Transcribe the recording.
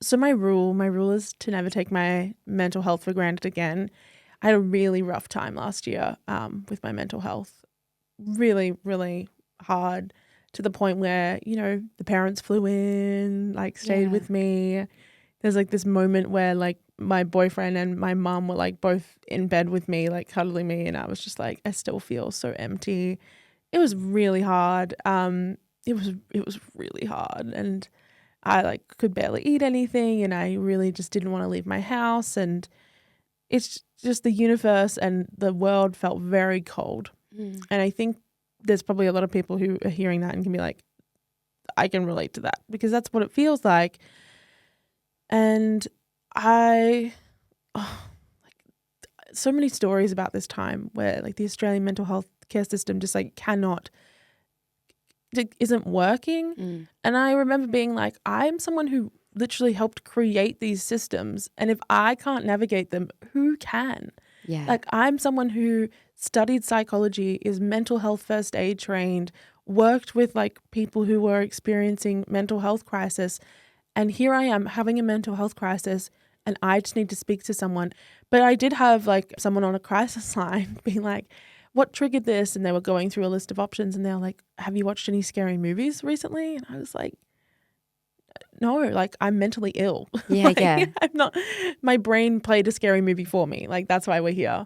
So my rule is to never take my mental health for granted again. I had a really rough time last year with my mental health. Really, really hard, to the point where, the parents flew in, like stayed Yeah. with me. There's like this moment where like my boyfriend and my mum were like both in bed with me, like cuddling me, and I was just like, I still feel so empty. It was really hard. It was really hard, and I like could barely eat anything, and I really just didn't want to leave my house, and it's just the universe and the world felt very cold. Mm. And I think there's probably a lot of people who are hearing that and can be like, I can relate to that, because that's what it feels like. And I, oh, like, so many stories about this time where like the Australian mental health care system just like isn't working. Mm. And I remember being like, I'm someone who literally helped create these systems. And if I can't navigate them, who can? Yeah. Like, I'm someone who studied psychology, is mental health first aid trained, worked with like people who were experiencing mental health crisis. And here I am having a mental health crisis, and I just need to speak to someone. But I did have like someone on a crisis line being like, what triggered this? And they were going through a list of options, and they were like, have you watched any scary movies recently? And I was like, no, like I'm mentally ill. Yeah, Like yeah. I'm not, my brain played a scary movie for me. Like that's why we're here.